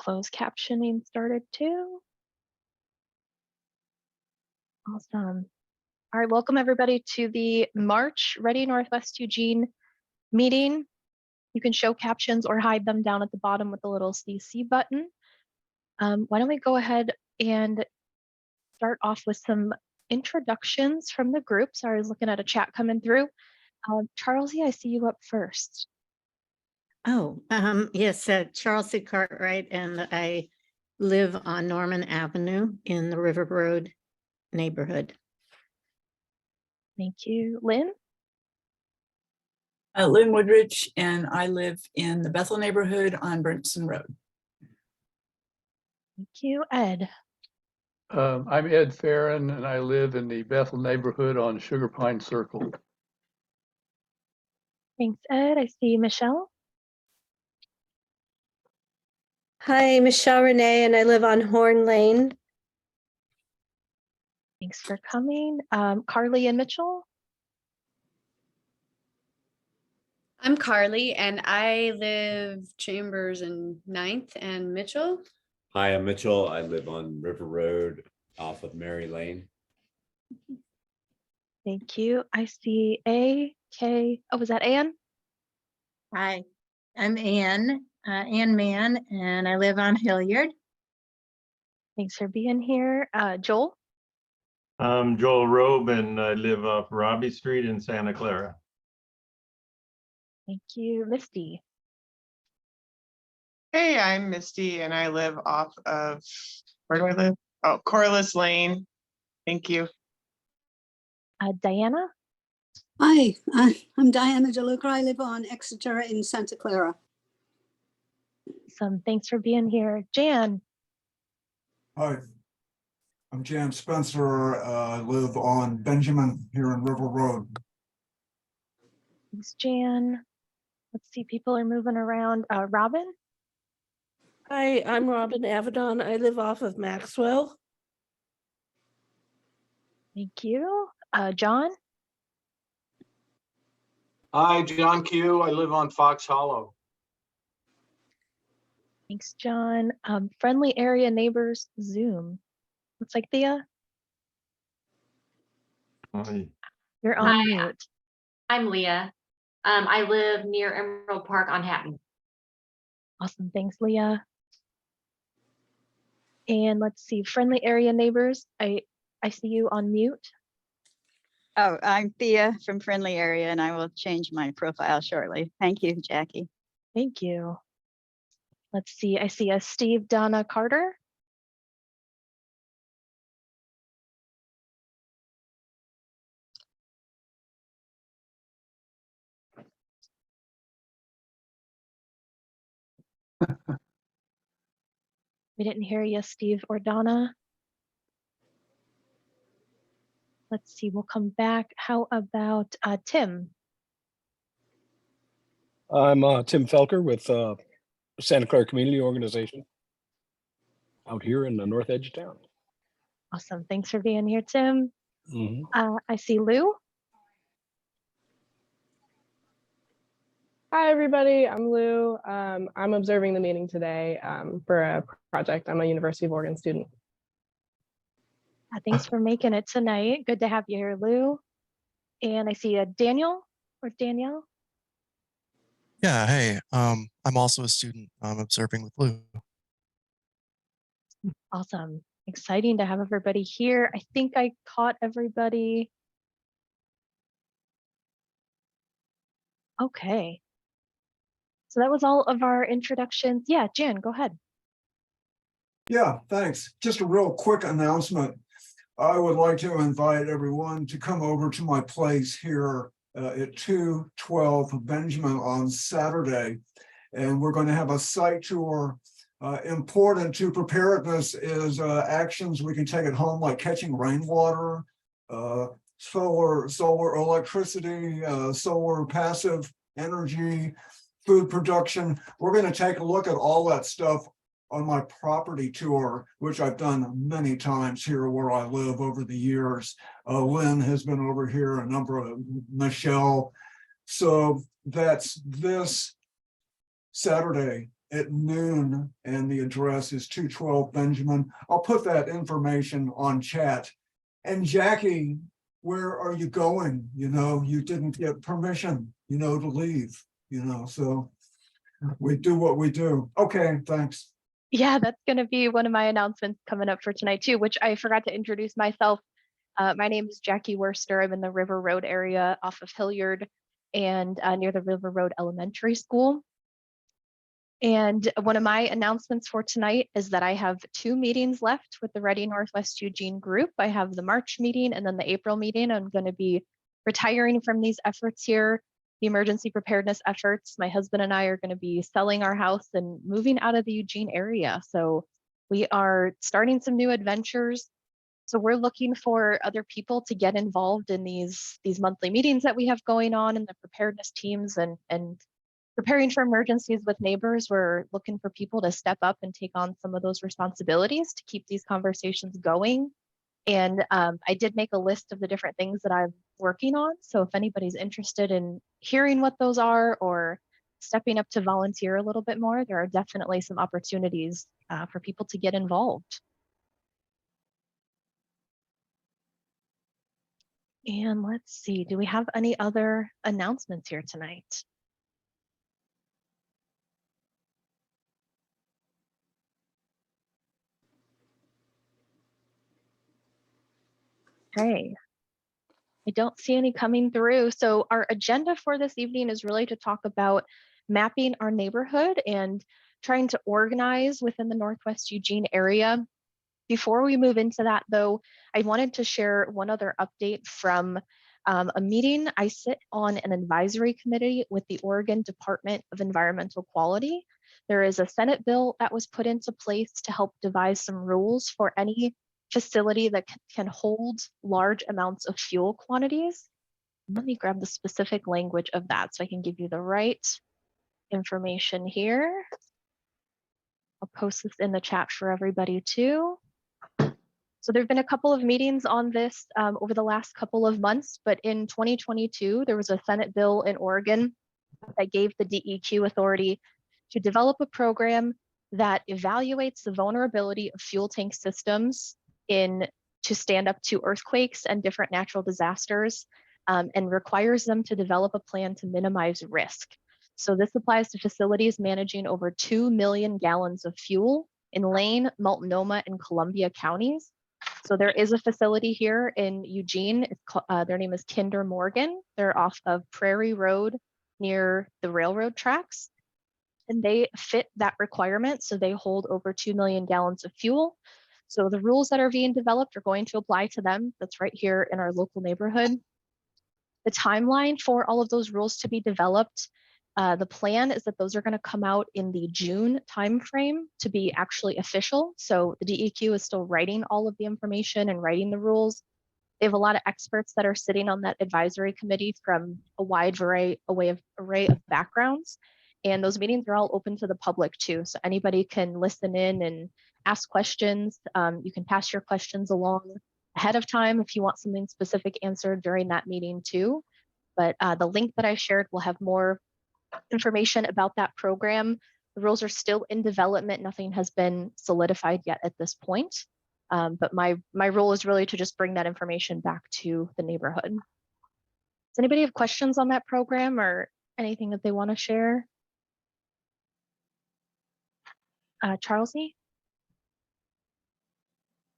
closed captioning started too. Awesome. All right, welcome everybody to the March Ready Northwest Eugene meeting. You can show captions or hide them down at the bottom with the little CC button. Why don't we go ahead and start off with some introductions from the group. Sorry, I was looking at a chat coming through. Charles, I see you up first. Oh, yes, Charles C. Cartwright, and I live on Norman Avenue in the River Road neighborhood. Thank you. Lynn? Lynn Woodridge, and I live in the Bethel neighborhood on Burnson Road. Thank you. Ed? I'm Ed Farron, and I live in the Bethel neighborhood on Sugar Pine Circle. Thanks, Ed. I see Michelle. Hi, Michelle Renee, and I live on Horn Lane. Thanks for coming. Carly and Mitchell. I'm Carly, and I live Chambers and 9th and Mitchell. Hi, I'm Mitchell. I live on River Road off of Mary Lane. Thank you. I see A.K. Oh, was that Ann? Hi, I'm Ann Mann, and I live on Hilliard. Thanks for being here. Joel? I'm Joel Robe, and I live off Robbie Street in Santa Clara. Thank you. Misty? Hey, I'm Misty, and I live off of, where do I live? Oh, Corliss Lane. Thank you. Diana? Hi, I'm Diana DeLuca. I live on Exeter in Santa Clara. Thanks for being here. Jan? Hi, I'm Jan Spencer. I live on Benjamin here in River Road. Thanks, Jan. Let's see, people are moving around. Robin? Hi, I'm Robin Avedon. I live off of Maxwell. Thank you. John? Hi, John Q. I live on Fox Hollow. Thanks, John. Friendly area neighbors Zoom. Looks like Thea. Hi. You're on mute. I'm Leah. I live near Emerald Park on Hatton. Awesome. Thanks, Leah. And let's see, friendly area neighbors. I see you on mute. Oh, I'm Thea from Friendly Area, and I will change my profile shortly. Thank you, Jackie. Thank you. Let's see, I see a Steve Donna Carter. We didn't hear you, Steve or Donna. Let's see, we'll come back. How about Tim? I'm Tim Felker with Santa Clara Community Organization out here in the north edge of town. Awesome, thanks for being here, Tim. Mm-hmm. I see Lou. Hi, everybody. I'm Lou. I'm observing the meeting today for a project. I'm a University of Oregon student. Thanks for making it tonight. Good to have you here, Lou. And I see Daniel or Danielle. Yeah, hey, I'm also a student. I'm observing with Lou. Awesome. Exciting to have everybody here. I think I caught everybody. Okay. So that was all of our introductions. Yeah, Jan, go ahead. Yeah, thanks. Just a real quick announcement. I would like to invite everyone to come over to my place here at 212 Benjamin on Saturday. And we're going to have a site tour. Important to preparedness is actions we can take at home, like catching rainwater, solar electricity, solar passive energy, food production. We're going to take a look at all that stuff on my property tour, which I've done many times here where I live over the years. Lynn has been over here, a number of Michelle. So that's this Saturday, at noon, and the address is 212 Benjamin. I'll put that information on chat. And Jackie, where are you going? You know, you didn't get permission, you know, to leave, you know, so we do what we do. Okay, thanks. Yeah, that's going to be one of my announcements coming up for tonight too, which I forgot to introduce myself. My name is Jackie Worster. I'm in the River Road area off of Hilliard and near the River Road Elementary School. And one of my announcements for tonight is that I have 2 meetings left with the Ready Northwest Eugene group. I have the March meeting and then the April meeting. I'm going to be retiring from these efforts here, the emergency preparedness efforts. My husband and I are going to be selling our house and moving out of the Eugene area. So we are starting some new adventures. So we're looking for other people to get involved in these monthly meetings that we have going on in the preparedness teams and preparing for emergencies with neighbors. We're looking for people to step up and take on some of those responsibilities to keep these conversations going. And I did make a list of the different things that I'm working on. So if anybody's interested in hearing what those are or stepping up to volunteer a little bit more, there are definitely some opportunities for people to get involved. And let's see, do we have any other announcements here tonight? Okay, I don't see any coming through. So our agenda for this evening is really to talk about mapping our neighborhood and trying to organize within the Northwest Eugene area. Before we move into that though, I wanted to share one other update from a meeting. I sit on an advisory committee with the Oregon Department of Environmental Quality. There is a Senate bill that was put into place to help devise some rules for any facility that can hold large amounts of fuel quantities. Let me grab the specific language of that so I can give you the right information here. I'll post this in the chat for everybody too. So there've been a couple of meetings on this over the last couple of months, but in 2022, there was a Senate bill in Oregon that gave the DEQ authority to develop a program that evaluates the vulnerability of fuel tank systems to stand up to earthquakes and different natural disasters, and requires them to develop a plan to minimize risk. So this applies to facilities managing over 2 million gallons of fuel in Lane, Multnomah, and Columbia counties. So there is a facility here in Eugene. It's called, their name is Kinder Morgan. They're off of Prairie Road near the railroad tracks. And they fit that requirement. So they hold over 2 million gallons of fuel. So the rules that are being developed are going to apply to them. That's right here in our local neighborhood. The timeline for all of those rules to be developed, the plan is that those are going to come out in the June timeframe to be actually official. So the DEQ is still writing all of the information and writing the rules. They have a lot of experts that are sitting on that advisory committee from a wide array of backgrounds. And those meetings are all open to the public too. So anybody can listen in and ask questions. You can pass your questions along ahead of time if you want something specific answered during that meeting too. But the link that I shared will have more information about that program. The rules are still in development. Nothing has been solidified yet at this point. But my role is really to just bring that information back to the neighborhood. Does anybody have questions on that program or anything that they want to share? Charlesie?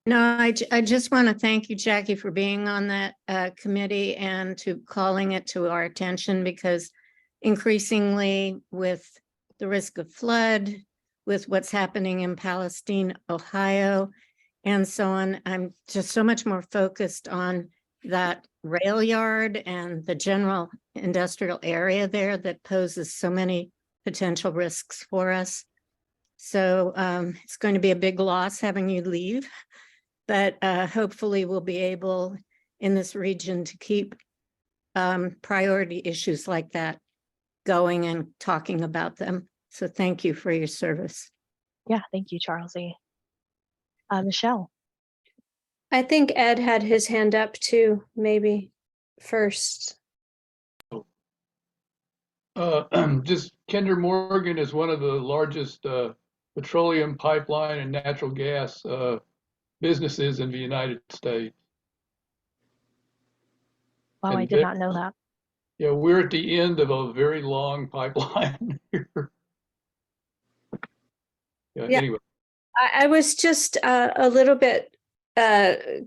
No, I just want to thank you, Jackie, for being on that committee and to calling it to our attention, because increasingly with the risk of flood, with what's happening in Palestine, Ohio, and so on, I'm just so much more focused on that rail yard and the general industrial area there that poses so many potential risks for us. So it's going to be a big loss having you leave, but hopefully we'll be able in this region to keep priority issues like that going and talking about them. So thank you for your service. Yeah, thank you, Charlesie. Michelle. I think Ed had his hand up too, maybe first. Just Kinder Morgan is one of the largest petroleum pipeline and natural gas businesses in the United States. Wow, And I did not know that. Yeah, we're at the end of a very long pipeline here. Yeah, Yeah. anyway. I was just a little bit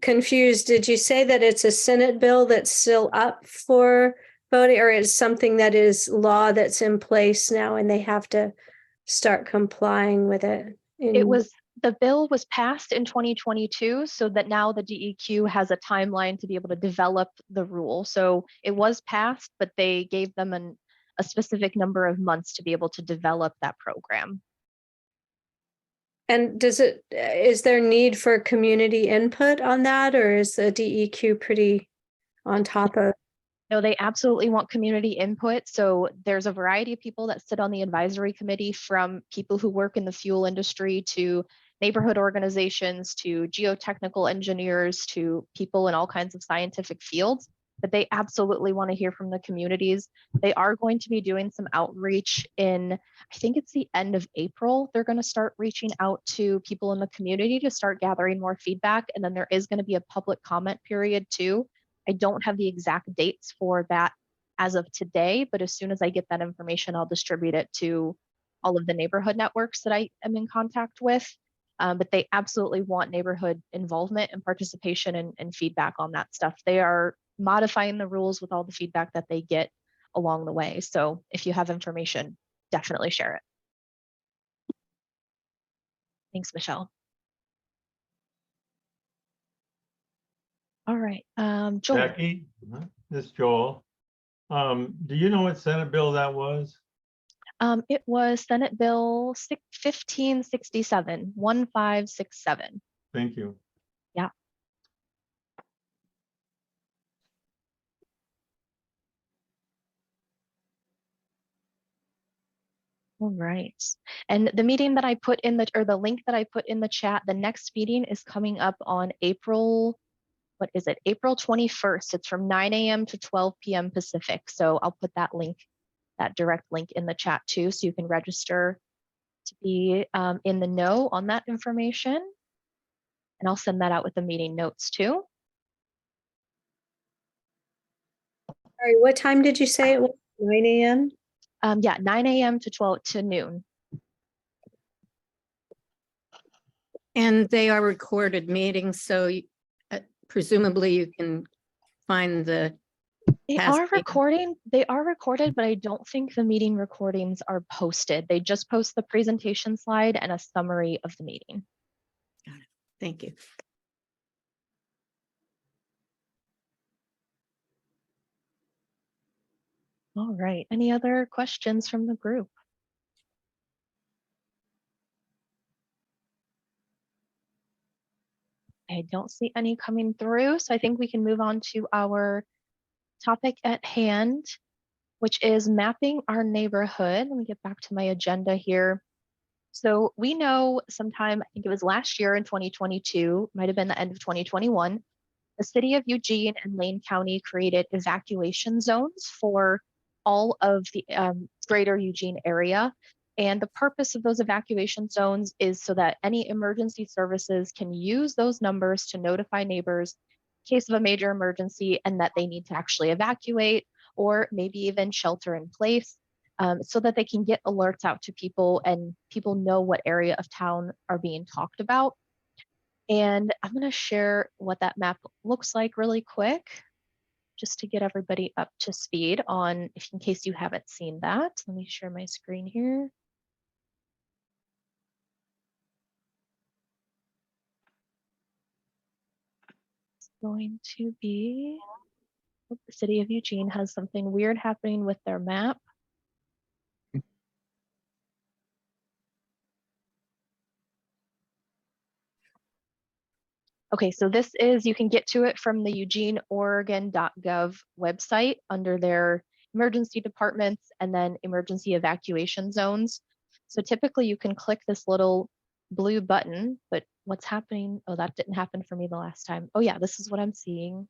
confused. Did you say that it's a Senate bill that's still up for voting, or is something that is law that's in place now and they have to start complying with it? The bill was passed in 2022, so that now the DEQ has a timeline to be able to develop the rule. So it was passed, but they gave them a specific number of months to be able to develop that program. And is there need for community input on that, or is the DEQ pretty on top of? No, they absolutely want community input. So there's a variety of people that sit on the advisory committee, from people who work in the fuel industry to neighborhood organizations to geotechnical engineers to people in all kinds of scientific fields. But they absolutely want to hear from the communities. They are going to be doing some outreach in, I think it's the end of April. They're going to start reaching out to people in the community to start gathering more feedback. And then there is going to be a public comment period too. I don't have the exact dates for that as of today, but as soon as I get that information, I'll distribute it to all of the neighborhood networks that I am in contact with. But they absolutely want neighborhood involvement and participation and feedback on that stuff. They are modifying the rules with all the feedback that they get along the way. So if you have information, definitely share it. Thanks, Michelle. All right, Joel. Jackie, this is Joel. Do you know what Senate bill that was? It was Senate Bill 1567, 1567. Thank you. Yeah. All right. And the meeting that I put in the link that I put in the chat, the next meeting is coming up on April 21st. It's from 9 a.m. to 12 p.m. Pacific. So I'll put that direct link in the chat too, so you can register to be in the know on that information. And I'll send that out with the meeting notes too. Sorry, what time did you say it was? 9 a.m.? Yeah, 9 a.m. to noon. And they are recorded meetings, so presumably you can find the. They are recorded, but I don't think the meeting recordings are posted. They just post the presentation slide and a summary of the meeting. Got it. Thank you. All right. Any other questions from the group? I don't see any coming through, so I think we can move on to our topic at hand, which is mapping our neighborhood. Let me get back to my agenda here. So we know sometime, I think it was last year in 2022, might have been the end of 2021, the city of Eugene and Lane County created evacuation zones for all of the greater Eugene area. And the purpose of those evacuation zones is so that any emergency services can use those numbers to notify neighbors in case of a major emergency and that they need to actually evacuate or maybe even shelter in place, so that they can get alerts out to people and people know what area of town are being talked about. And I'm going to share what that map looks like really quick, just to get everybody up to speed on, in case you haven't seen that. Let me share my screen here. It's going to be, the city of Eugene has something weird happening with their map. Okay, so this is, you can get to it from the eugeneoregon.gov website under their emergency departments and then emergency evacuation zones. So typically you can click this little blue button, but what's happening? Oh, that didn't happen for me the last time. Oh yeah, this is what I'm seeing.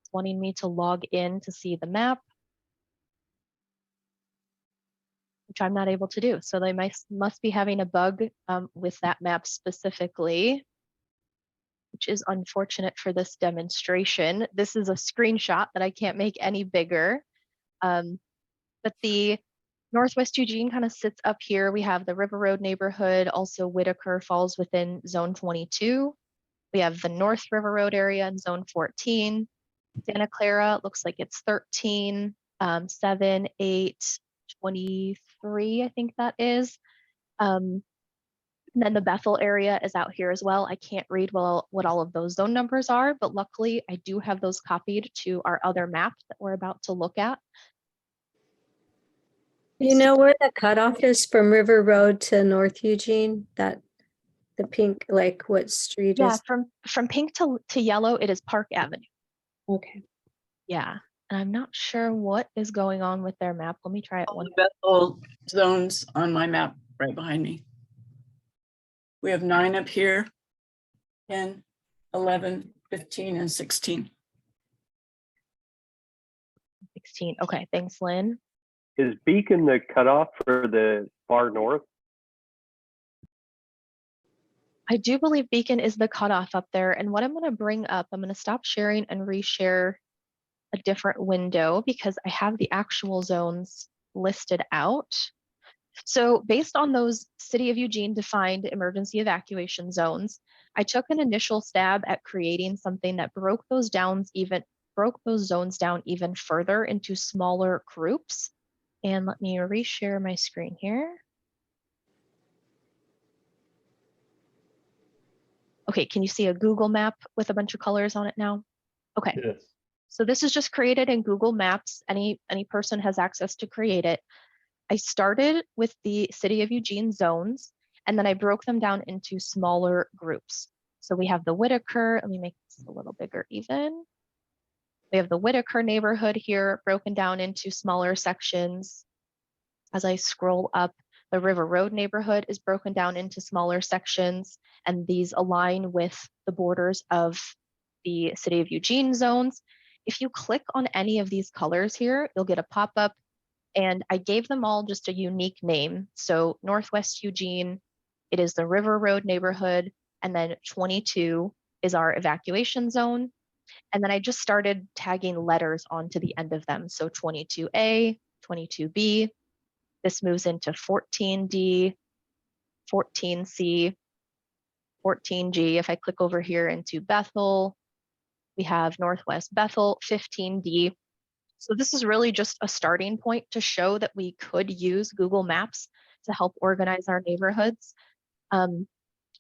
It's wanting me to log in to see the map. which I'm not able to do. So they must be having a bug with that map specifically, which is unfortunate for this demonstration. This is a screenshot that I can't make any bigger. But the Northwest Eugene kind of sits up here. We have the River Road neighborhood. Also Whitaker falls within zone 22. We have the North River Road area in zone 14. Santa Clara looks like it's 13, 7, 8, 23, I think that is. And then the Bethel area is out here as well. I can't read well what all of those zone numbers are, but luckily I do have those copied to our other map that we're about to look at. You know where the cutoff is from River Road to North Eugene? That the pink, like what street Yeah, is? from pink to yellow, it is Park Avenue. Okay. Yeah, and I'm not sure what is going on with their map. Let me try it one. Bethel zones on my map right behind me. We have 9 up here, 10, 11, 15, and 16. 16. Okay, thanks, Lynn. Is Beacon the cutoff for the far north? I do believe Beacon is the cutoff up there. And what I'm going to bring up, I'm going to stop sharing and reshare a different window because I have the actual zones listed out. So based on those City of Eugene defined emergency evacuation zones, I took an initial stab at creating something that broke those zones down even further into smaller groups. And let me reshare my screen here. Okay, can you see a Google map with a bunch of colors on it now? Okay. Yes. So this is just created in Google Maps. Any person has access to create it. I started with the City of Eugene zones, and then I broke them down into smaller groups. So we have the Whitaker, let me make this a little bigger even. We have the Whitaker neighborhood here broken down into smaller sections. As I scroll up, the River Road neighborhood is broken down into smaller sections, and these align with the borders of the City of Eugene zones. If you click on any of these colors here, you'll get a pop-up, and I gave them all just a unique name. So Northwest Eugene, it is the River Road neighborhood, and then 22 is our evacuation zone. And then I just started tagging letters onto the end of them. So 22A, 22B, this moves into 14D, 14C, 14G. If I click over here into Bethel, we have Northwest Bethel, 15D. So this is really just a starting point to show that we could use Google Maps to help organize our neighborhoods.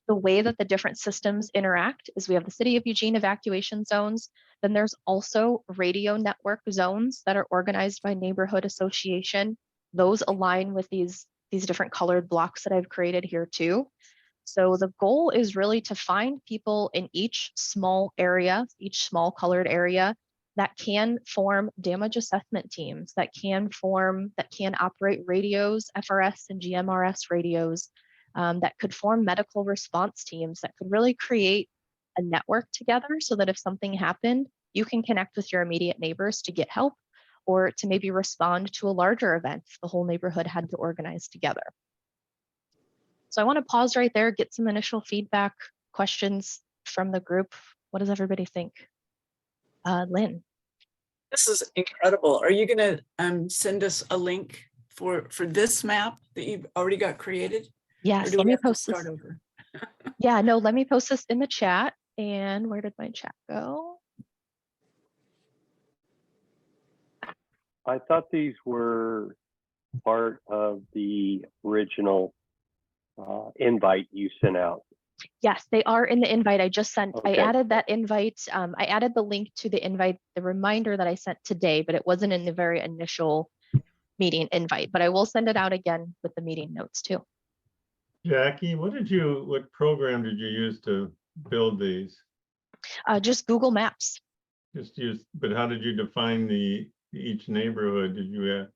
The way that the different systems interact is we have the City of Eugene evacuation zones. Then there's also radio network zones that are organized by neighborhood association. Those align with these different colored blocks that I've created here too. So the goal is really to find people in each small area, each small colored area, that can form damage assessment teams, that can operate radios, FRS and GMRS radios, that could form medical response teams, that could really create a network together so that if something happened, you can connect with your immediate neighbors to get help or to maybe respond to a larger event if the whole neighborhood had to organize together. So I want to pause right there, get some initial feedback, questions from the group. What does everybody think? Lynn. This is incredible. Are you going to send us a link for this map that you've already got created? Yes, let me post this. Over? Yeah, no, let me post this in the chat. And where did my chat go? I thought these were part of the original invite you sent out. Yes, they are in the invite I just sent. Okay. I added that invite. I added the link to the invite, the reminder that I sent today, but it wasn't in the very initial meeting invite, but I will send it out again with the meeting notes too. Jackie, what program did you use to build these? Just Google Maps. But how did you define each neighborhood? Did you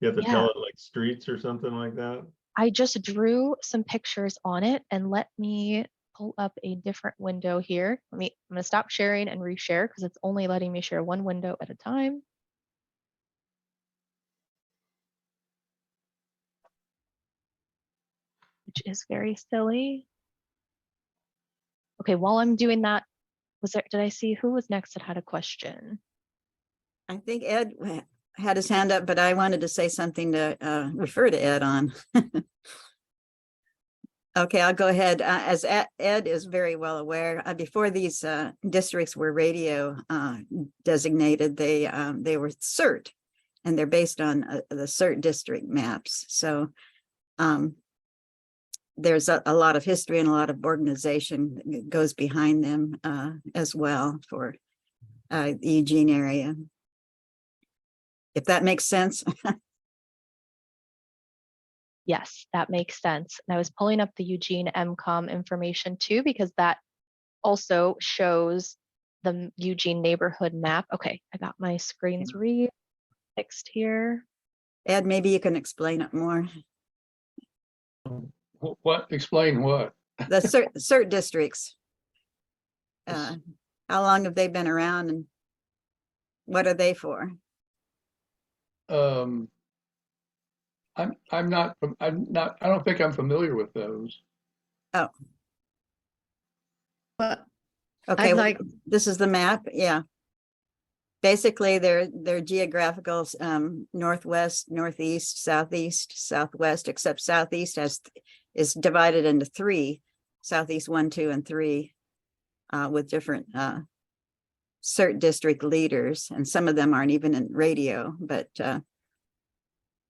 have to tell it like streets or something like that? I just drew some pictures on it, and let me pull up a different window here. I'm gonna stop sharing and reshare because it's only letting me share one window at a time. which is very silly. Okay, while I'm doing that, did I see who was next that had a question? I think Ed had his hand up, but I wanted to say something to refer to Ed on. Okay, I'll go ahead. As Ed is very well aware, before these districts were radio designated, they were CERT, and they're based on the CERT district maps. So there's a lot of history and a lot of organization that goes behind them as well for the Eugene area. If that makes sense. Yes, that makes sense. And I was pulling up the Eugene MCOM information too, because that also shows the Eugene neighborhood map. Okay, I got my screens fixed here. Ed, maybe you can explain it more. What? Explain what? The CERT districts. How long have they been around and what are they for? I don't think I'm familiar with those. Oh. But Okay, I'd well, like, this is the map, yeah. Basically, they're geographical northwest, northeast, southeast, southwest, except southeast is divided into three, southeast 1, 2, and 3, with different CERT district leaders, and some of them aren't even in radio, but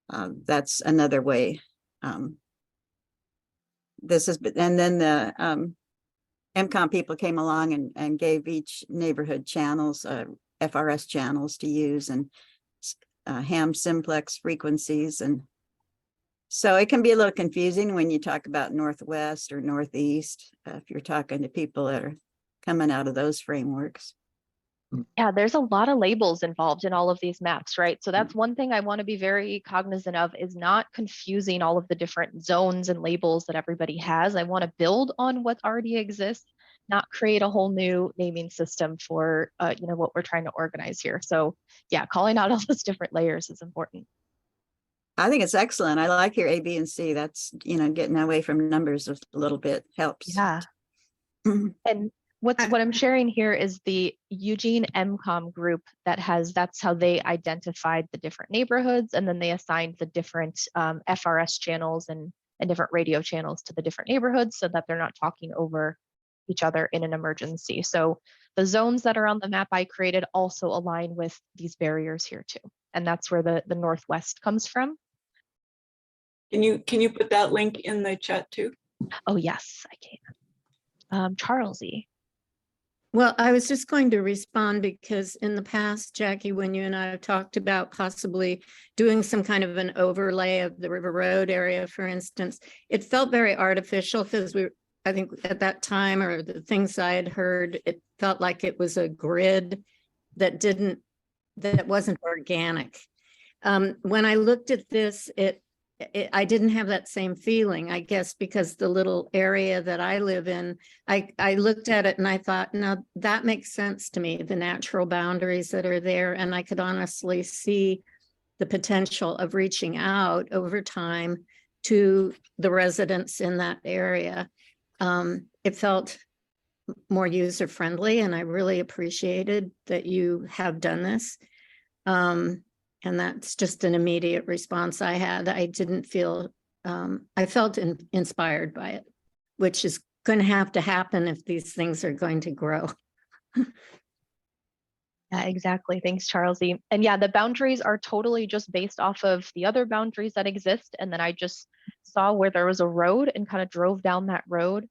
that's another way. This is, and then the MCOM people came along and gave each neighborhood channels, FRS channels to use, and ham simplex frequencies. And so it can be a little confusing when you talk about Northwest or Northeast, if you're talking to people that are coming out of those frameworks. Yeah, there's a lot of labels involved in all of these maps, right? So that's one thing I want to be very cognizant of, is not confusing all of the different zones and labels that everybody has. I want to build on what already exists, not create a whole new naming system for what we're trying to organize here. So yeah, calling out all those different layers is important. I think it's excellent. I like your A, B, and C. That's, getting away from numbers a little bit helps. Yeah. And what I'm sharing here is the Eugene MCOM group that's how they identified the different neighborhoods, and then they assigned the different FRS channels and different radio channels to the different neighborhoods so that they're not talking over each other in an emergency. So the zones that are on the map I created also align with these barriers here too. And that's where the Northwest comes from. Can you put that link in the chat too? Oh yes, I can. Charles E. well, I was just going to respond because in the past, Jackie, when you and I have talked about possibly doing some kind of an overlay of the River Road area, for instance, it felt very artificial because I think at that time, or the things I had heard, it felt like it was a grid that wasn't organic. When I looked at this, I didn't have that same feeling, I guess, because the little area that I live in, I looked at it and I thought, no, that makes sense to me, the natural boundaries that are there. And I could honestly see the potential of reaching out over time to the residents in that area. It felt more user friendly, and I really appreciated that you have done this. And that's just an immediate response I had. I didn't feel, I felt inspired by it, which is going to have to happen if these things are going to grow. Yeah, exactly. Thanks, Charles E. And yeah, the boundaries are totally just based off of the other boundaries that exist. And then I just saw where there was a road and kind of drove down that road.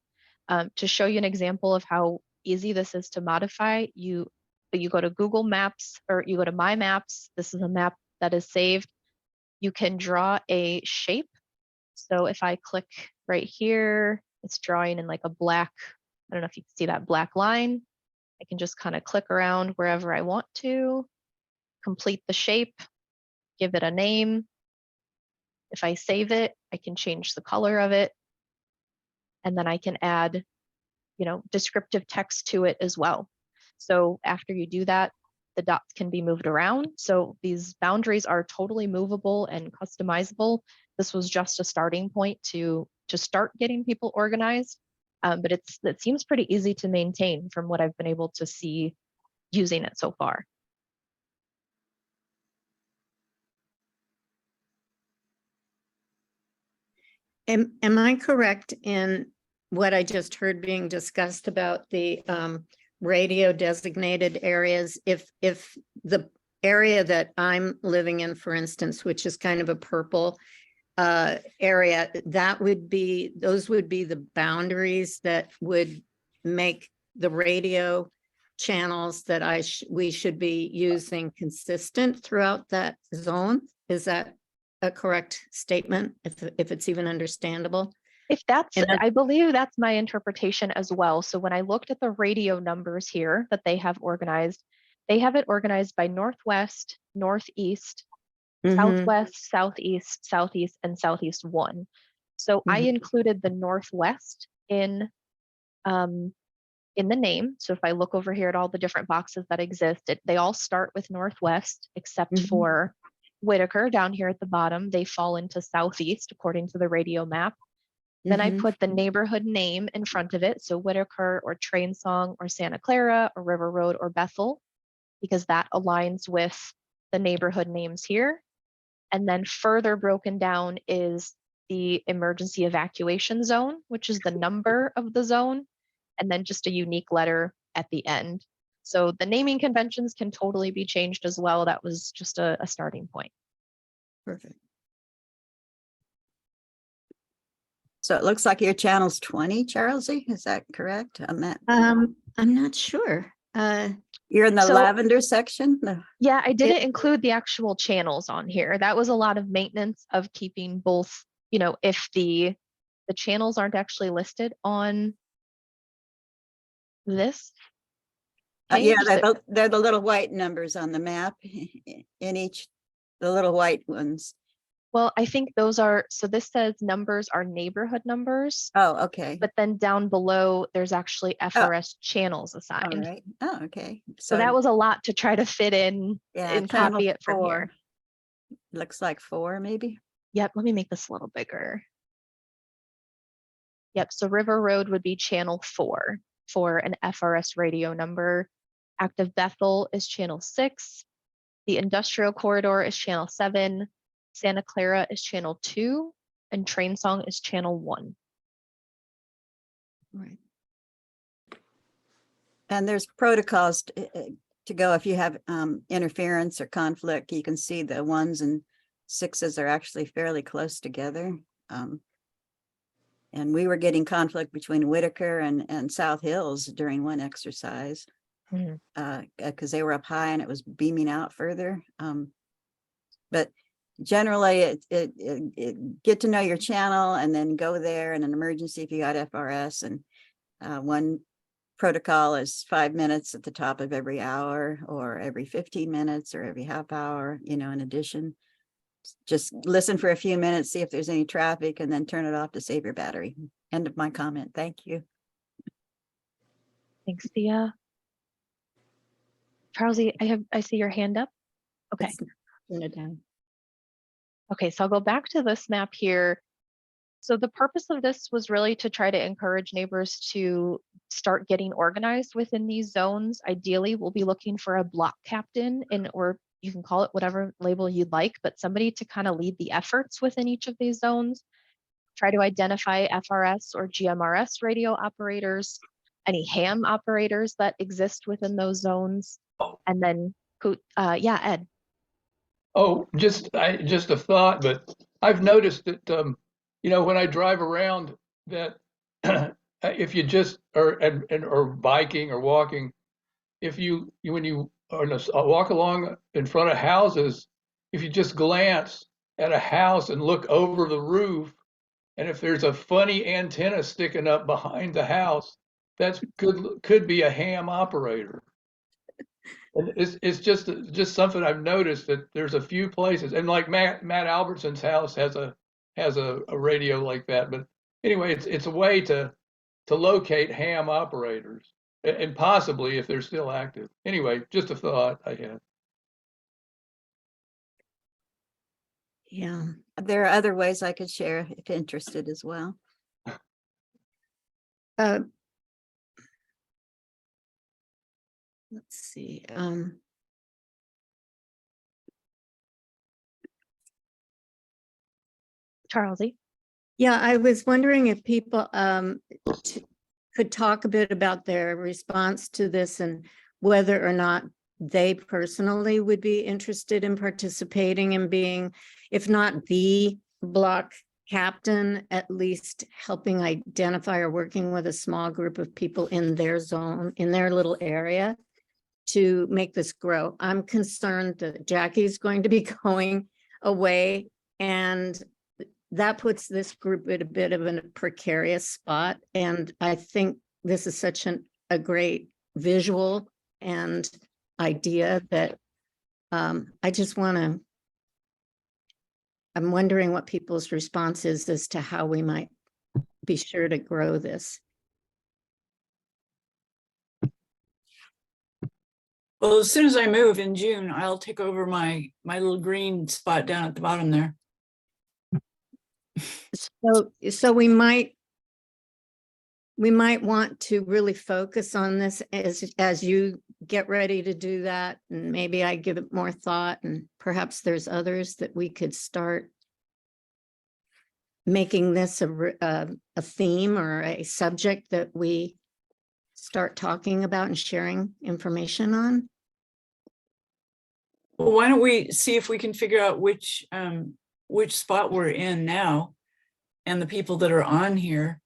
To show you an example of how easy this is to modify, you go to Google Maps, or you go to My Maps. This is a map that is saved. You can draw a shape. So if I click right here, it's drawing in like a black, I don't know if you can see that black line. I can just kind of click around wherever I want to, complete the shape, give it a name. If I save it, I can change the color of it. And then I can add, descriptive text to it as well. So after you do that, the dots can be moved around. So these boundaries are totally movable and customizable. This was just a starting point to to start getting people organized. But it seems pretty easy to maintain from what I've been able to see using it so far. Am I correct in what I just heard being discussed about the radio designated areas? If the area that I'm living in, for instance, which is kind of a purple area, those would be the boundaries that would make the radio channels that we should be using consistent throughout that zone. Is that a correct statement, if it's even understandable? If that's, I believe that's my interpretation as well. So when I looked at the radio numbers here that they have organized, they have it organized by Northwest, Northeast, Southwest, Southeast, Southeast, and Southeast 1. So I included the Northwest in the name. So if I look over here at all the different boxes that exist, they all start with Northwest, except for Whitaker down here at the bottom. They fall into Southeast according to the radio map. Then I put the neighborhood name in front of it. So Whitaker or Train Song or Santa Clara or River Road or Bethel, because that aligns with the neighborhood names here. And then further broken down is the emergency evacuation zone, which is the number of the zone, and then just a unique letter at the end. So the naming conventions can totally be changed as well. That was just a starting point. Perfect. So it looks like your channel's 20, Charlesy, is that correct on that? I'm not sure. You're in the So- lavender section? Yeah, I didn't include the actual channels on here. That was a lot of maintenance of keeping both, if the channels aren't actually listed on this. Yeah, page, they're the little white numbers on the map in each, the little white ones. Well, I think those are, so this says numbers are neighborhood numbers, Oh, okay. but then down below, there's actually FRS channels All assigned. right. Oh, okay. So that was a lot to try to fit in and channel copy it from 4. here. Looks like 4 maybe. Yep, let me make this a little bigger. Yep, so River Road would be channel 4 for an FRS radio number. Active Bethel is channel 6. The Industrial Corridor is channel 7. Santa Clara is channel 2. And Train Song is channel 1. Right. And there's protocols to go if you have interference or conflict. You can see the 1s and 6s are actually fairly close together. And we were getting conflict between Whitaker and South Hills during one exercise because they were up high and it was beaming out further. But generally, get to know your channel and then go there in an emergency if you got FRS. And one protocol is 5 minutes at the top of every hour or every 15 minutes or every half hour, in addition. Just listen for a few minutes, see if there's any traffic, and then turn it off to save your battery. End of my comment. Thank you. Thanks, Thea. Charlesy, I see your hand up. Okay. Turn it down. Okay, so I'll go back to this map here. So the purpose of this was really to try to encourage neighbors to start getting organized within these zones. Ideally, we'll be looking for a block captain or you can call it whatever label you'd like, but somebody to kind of lead the efforts within each of these zones. Try to identify FRS or GMRS radio operators, any ham operators that exist within those zones, and then, yeah, Ed. Oh, just a thought, but I've noticed that, when I drive around that if you just or biking or walking, when you walk along in front of houses, if you just glance at a house and look over the roof, and if there's a funny antenna sticking up behind the house, that could be a ham operator. And it's just something I've noticed that there's a few places, and like Matt Albertson's house has a radio like that. But anyway, it's a way to locate ham operators and possibly if they're still active. Anyway, just a thought I had. Yeah. There are other ways I could share if interested as well. let's see. Charlesy. Yeah, I was wondering if people could talk a bit about their response to this and whether or not they personally would be interested in participating and being, if not the block captain, at least helping identify or working with a small group of people in their zone, in their little area to make this grow. I'm concerned that Jackie's going to be going away, and that puts this group in a bit of a precarious spot. And I think this is such a great visual and idea that I just want to, I'm wondering what people's response is as to how we might be sure to grow this. Well, as soon as I move in June, I'll take over my little green spot down at the bottom there. So we might want to really focus on this as you get ready to do that, and maybe I give it more thought, and perhaps there's others that we could start making this a theme or a subject that we start talking about and sharing information on. Well, why don't we see if we can figure out which spot we're in now, and the people that are on here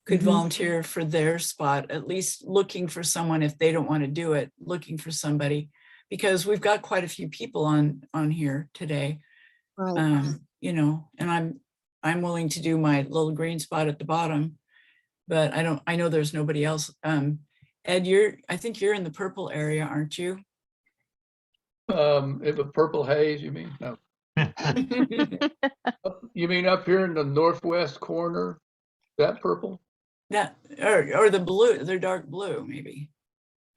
could volunteer for their spot, at least looking for someone if they don't want to do it, looking for somebody, because we've got quite a few people on here today. Right. You know, and I'm willing to do my little green spot at the bottom, but I know there's nobody else. Ed, I think you're in the purple area, aren't you? If a purple haze, you mean? No. You mean up here in the northwest corner? That purple? That or the blue, they're dark blue, maybe.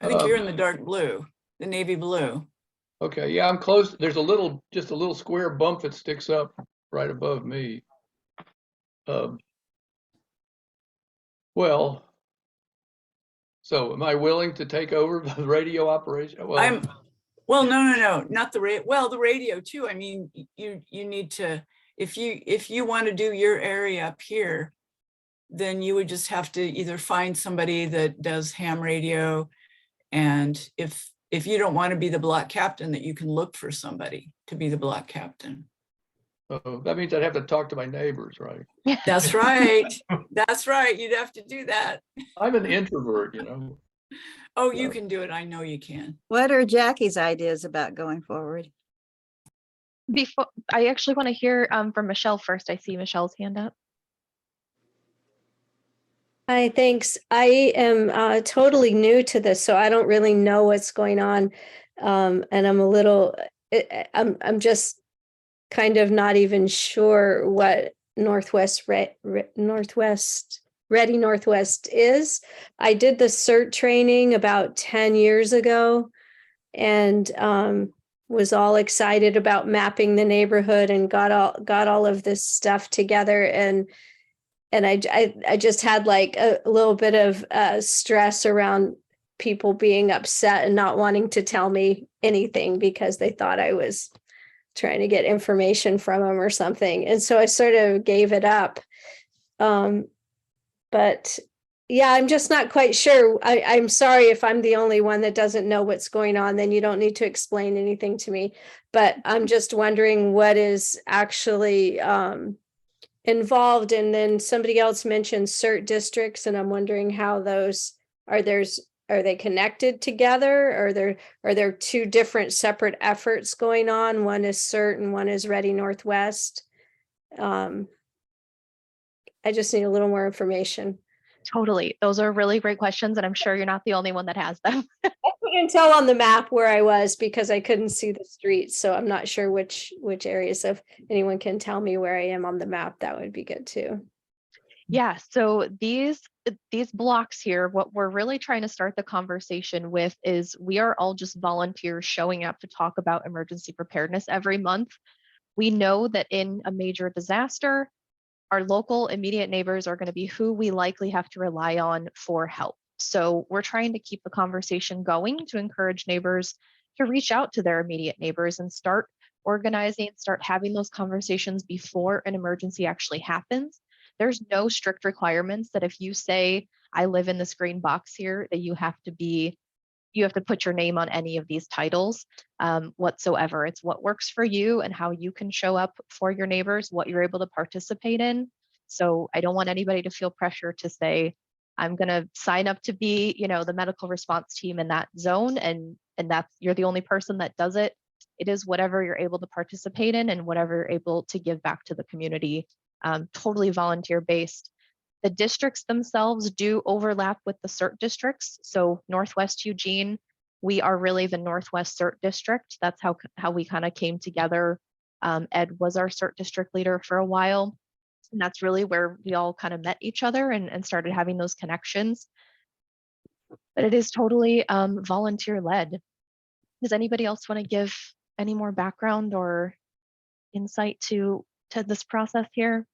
I think you're in the dark blue, the navy blue. Okay, yeah, I'm close. There's just a little square bump that sticks up right above me. Well, so am I willing to take over the radio operation? Well, no, not the radio. Well, the radio too. I mean, you need to, if you want to do your area up here, then you would just have to either find somebody that does ham radio, and if you don't want to be the block captain, that you can look for somebody to be the block captain. That means I'd have to talk to my neighbors, right? That's right. That's right. You'd have to do that. I'm an introvert, you know. Oh, you can do it. I know you can. What are Jackie's ideas about going forward? Before I actually want to hear from Michelle first. I see Michelle's hand up. Hi, thanks. I am totally new to this, so I don't really know what's going on. And I'm a little, I'm just kind of not even sure what Ready Northwest is. I did the CERT training about 10 years ago, and was all excited about mapping the neighborhood and got all of this stuff together, and I just had like a little bit of stress around people being upset and not wanting to tell me anything because they thought I was trying to get information from them or something. And so I sort of gave it up. But yeah, I'm just not quite sure. I'm sorry if I'm the only one that doesn't know what's going on, then you don't need to explain anything to me. But I'm just wondering what is actually involved. And then somebody else mentioned CERT districts, and I'm wondering how those are they connected together? Are there two different separate efforts going on? One is CERT and one is Ready Northwest. I just need a little more information. Totally. Those are really great questions, and I'm sure you're not the only one that has them. I couldn't tell on the map where I was because I couldn't see the streets, so I'm not sure which areas. If anyone can tell me where I am on the map, that would be good too. Yeah, so these blocks here, what we're really trying to start the conversation with is we are all just volunteers showing up to talk about emergency preparedness every month. We know that in a major disaster, our local immediate neighbors are going to be who we likely have to rely on for help. So we're trying to keep the conversation going to encourage neighbors to reach out to their immediate neighbors and start organizing, start having those conversations before an emergency actually happens. There's no strict requirements that if you say, I live in this green box here, that you have to put your name on any of these titles whatsoever. It's what works for you and how you can show up for your neighbors, what you're able to participate in. So I don't want anybody to feel pressure to say, I'm going to sign up to be, the medical response team in that zone, and that's, you're the only person that does it. It is whatever you're able to participate in and whatever you're able to give back to the community, totally volunteer based. The districts themselves do overlap with the CERT districts. So Northwest Eugene, we are really the Northwest CERT district. That's how we kind of came together. Ed was our CERT district leader for a while. And that's really where we all kind of met each other and started having those connections. But it is totally volunteer led. Does anybody else want to give any more background or insight to this process here?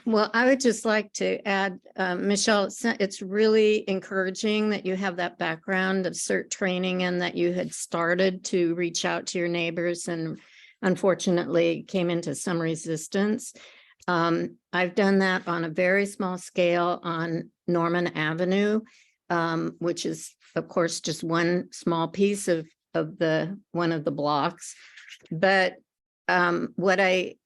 Well, I would just like to add, Michelle, it's really encouraging that you have that background of CERT training and that you had started to reach out to your neighbors and unfortunately came into some resistance. I've done that on a very small scale on Norman Avenue, which is, of course, just one small piece of one of the blocks. But what I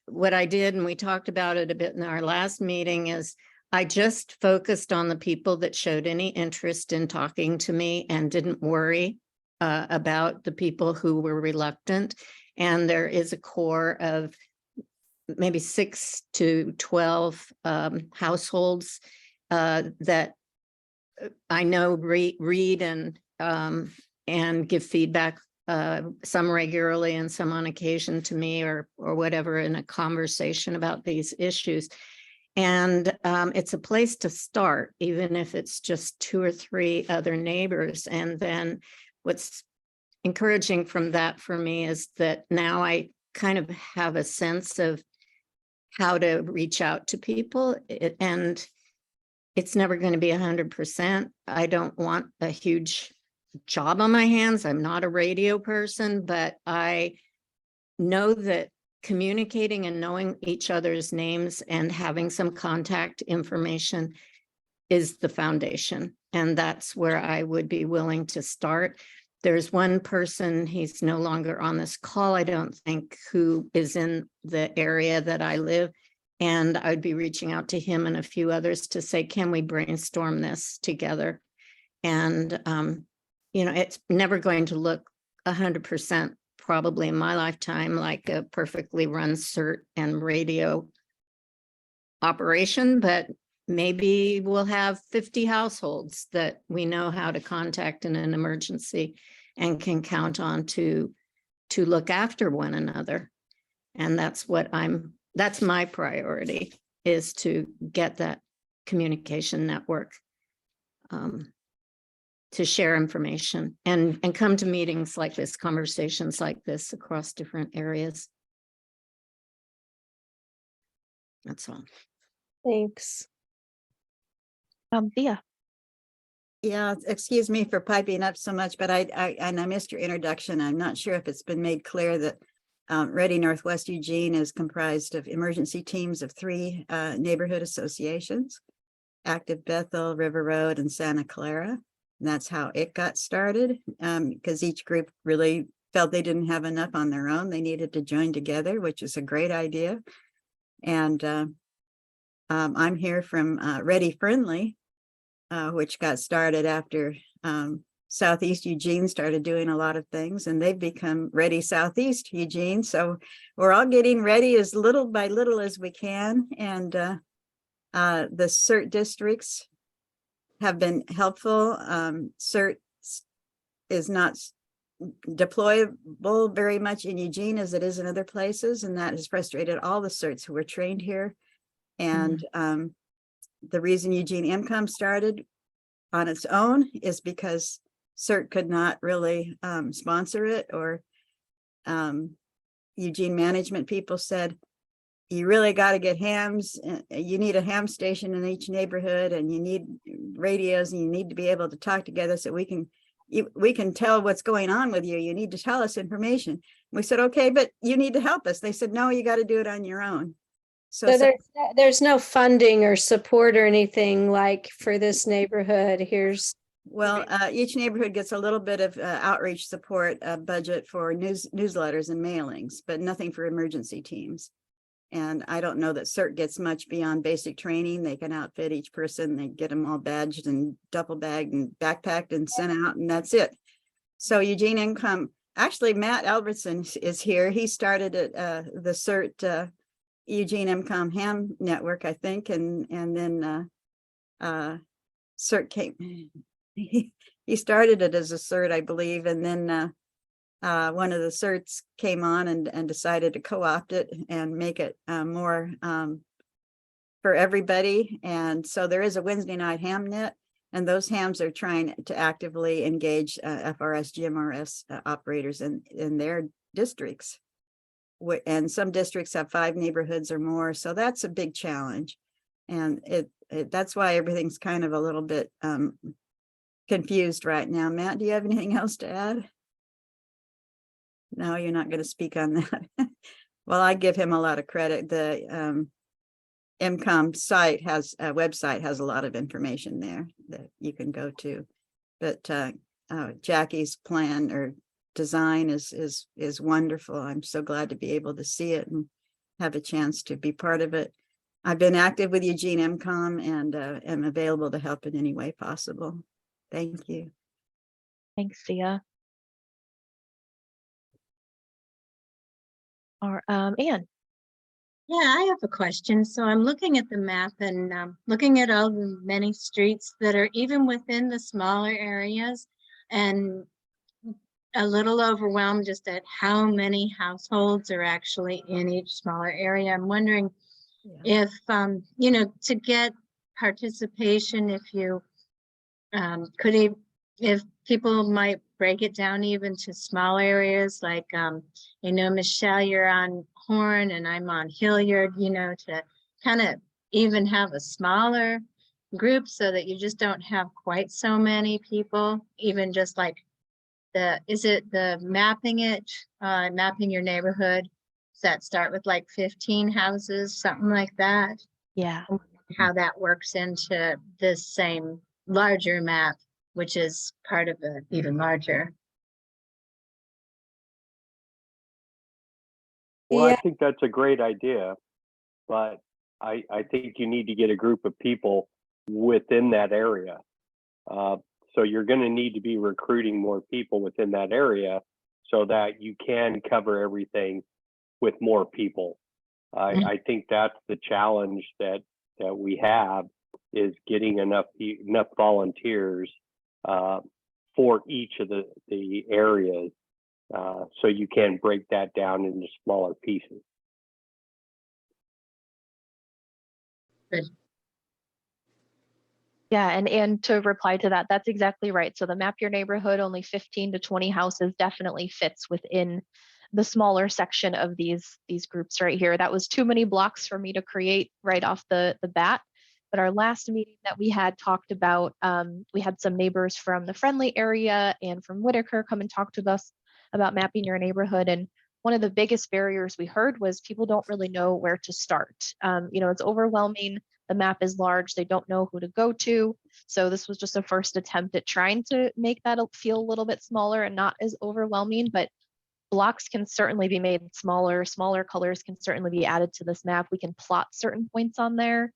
did, and we talked about it a bit in our last meeting, is I just focused on the people that showed any interest in talking to me and didn't worry about the people who were reluctant. And there is a core of maybe 6 to 12 households that I know read and give feedback, some regularly and some on occasion to me or whatever, in a conversation about these issues. And it's a place to start, even if it's just 2 or 3 other neighbors. And then what's encouraging from that for me is that now I kind of have a sense of how to reach out to people, and it's never going to be 100%. I don't want a huge job on my hands. I'm not a radio person, but I know that communicating and knowing each other's names and having some contact information is the foundation. And that's where I would be willing to start. There's one person, he's no longer on this call, I don't think, who is in the area that I live. And I'd be reaching out to him and a few others to say, can we brainstorm this together? And, it's never going to look 100% probably in my lifetime like a perfectly run CERT and radio operation, but maybe we'll have 50 households that we know how to contact in an emergency and can count on to look after one another. And that's my priority, is to get that communication network, to share information and come to meetings like this, conversations like this across different areas. That's all. Thanks. Thea. Yeah, excuse me for piping up so much, but I missed your introduction. I'm not sure if it's been made clear that Ready Northwest Eugene is comprised of emergency teams of 3 neighborhood associations: Active Bethel, River Road, and Santa Clara. And that's how it got started, because each group really felt they didn't have enough on their own. They needed to join together, which is a great idea. And I'm here from Ready Friendly, which got started after Southeast Eugene started doing a lot of things, and they've become Ready Southeast Eugene. So we're all getting ready as little by little as we can. And the CERT districts have been helpful. CERT is not deployable very much in Eugene as it is in other places, and that has frustrated all the CERTs who were trained here. And the reason Eugene MCOM started on its own is because CERT could not really sponsor it, or Eugene management people said, you really got to get hams. You need a ham station in each neighborhood, and you need radios, and you need to be able to talk together so we can tell what's going on with you. You need to tell us information. We said, okay, but you need to help us. They said, no, you got to do it on your own. So there's no funding or support or anything like for this neighborhood. Well, each neighborhood gets a little bit of outreach support budget for newsletters and mailings, but nothing for emergency teams. And I don't know that CERT gets much beyond basic training. They can outfit each person. They get them all badged and duffel bagged and backpacked and sent out, and that's it. So Eugene Income, actually, Matt Albertson is here. He started at the CERT Eugene Income Ham Network, I think, and then CERT came. He started it as a CERT, I believe, and then one of the CERTs came on and decided to co-opt it and make it more for everybody. And so there is a Wednesday night ham net, and those hams are trying to actively engage FRS, GMRS operators in their districts. And some districts have 5 neighborhoods or more, so that's a big challenge. And that's why everything's kind of a little bit confused right now. Matt, do you have anything else to add? No, you're not going to speak on that. Well, I give him a lot of credit. The MCOM site website has a lot of information there that you can go to. But Jackie's plan or design is wonderful. I'm so glad to be able to see it and have a chance to be part of it. I've been active with Eugene MCOM and am available to help in any way possible. Thank you. Thanks, Sia. Or Anne. Yeah, I have a question. So I'm looking at the map and looking at all the many streets that are even within the smaller areas, and a little overwhelmed just at how many households are actually in each smaller area. I'm wondering if, to get participation, if you if people might break it down even to small areas, like, Michelle, you're on Horn and I'm on Hilliard, to kind of even have a smaller group so that you just don't have quite so many people, even just like mapping your neighborhood? Does that start with like 15 houses, something like that? Yeah. How that works into this same larger map, which is part of an even larger. Well, Yeah. I think that's a great idea, but I think you need to get a group of people within that area. So you're going to need to be recruiting more people within that area so that you can cover everything with more people. I think that's the challenge that we have, is getting enough volunteers for each of the areas, so you can break that down into smaller pieces. Good. Yeah, and to reply to that, that's exactly right. So the map your neighborhood, only 15 to 20 houses definitely fits within the smaller section of these groups right here. That was too many blocks for me to create right off the bat. But our last meeting that we had talked about, we had some neighbors from the Friendly area and from Whitaker come and talk to us about mapping your neighborhood. And one of the biggest barriers we heard was people don't really know where to start. It's overwhelming. The map is large. They don't know who to go to. So this was just a first attempt at trying to make that feel a little bit smaller and not as overwhelming, but blocks can certainly be made smaller. Smaller colors can certainly be added to this map. We can plot certain points on there.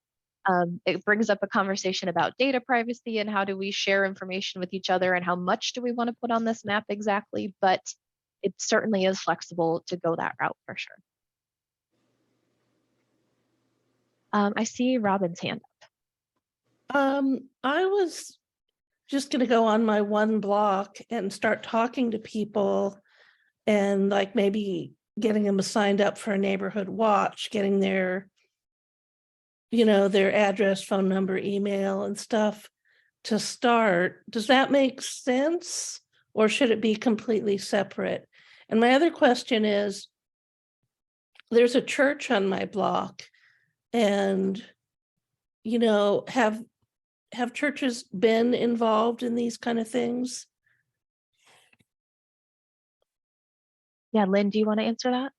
It brings up a conversation about data privacy and how do we share information with each other and how much do we want to put on this map exactly, but it certainly is flexible to go that route for sure. I see Robin's hand up. I was just going to go on my one block and start talking to people and like maybe getting them signed up for a neighborhood watch, getting their address, phone number, email and stuff to start. Does that make sense, or should it be completely separate? And my other question is, there's a church on my block, and, you know, have churches been involved in these kind of things? Yeah, Lynn, do you want to answer that?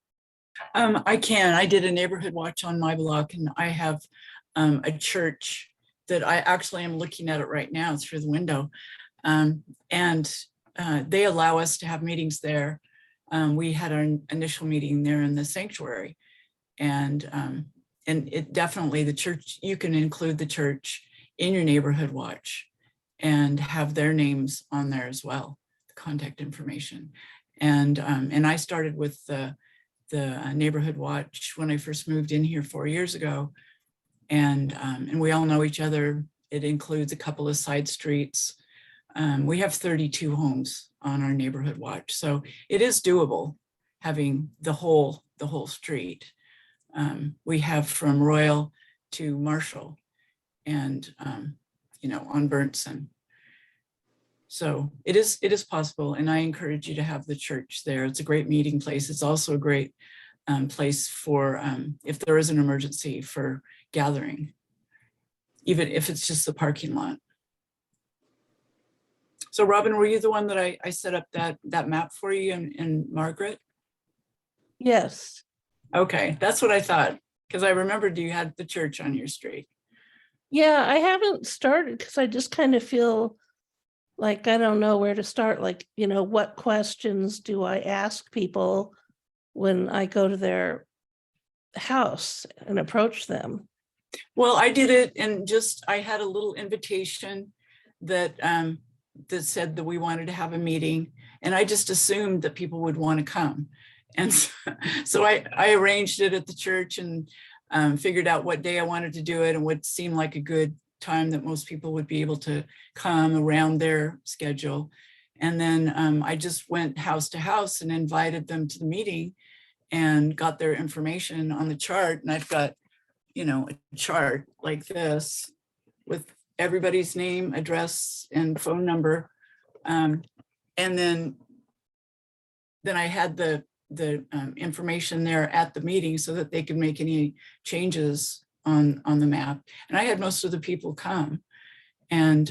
I can. I did a neighborhood watch on my block, and I have a church that I actually am looking at it right now through the window. And they allow us to have meetings there. We had our initial meeting there in the sanctuary, and it definitely, the church, you can include the church in your neighborhood watch and have their names on there as well, the contact information. And I started with the neighborhood watch when I first moved in here 4 years ago. And we all know each other. It includes a couple of side streets. We have 32 homes on our neighborhood watch. So it is doable having the whole street. We have from Royal to Marshall and, you know, on Burnson. So it is possible, and I encourage you to have the church there. It's a great meeting place. It's also a great place for if there is an emergency for gathering, even if it's just the parking lot. So Robin, were you the one that I set up that map for you and Margaret? Yes. Okay, that's what I thought, because I remembered you had the church on your street. Yeah, I haven't started because I just kind of feel like I don't know where to start. Like, you know, what questions do I ask people when I go to their house and approach them? Well, I did it, and just I had a little invitation that that said that we wanted to have a meeting, and I just assumed that people would want to come. And so I arranged it at the church and figured out what day I wanted to do it and what seemed like a good time that most people would be able to come around their schedule. And then I just went house to house and invited them to the meeting and got their information on the chart. And I've got, you know, a chart like this with everybody's name, address, and phone number. And then I had the information there at the meeting so that they could make any changes on the map. And I had most of the people come. And,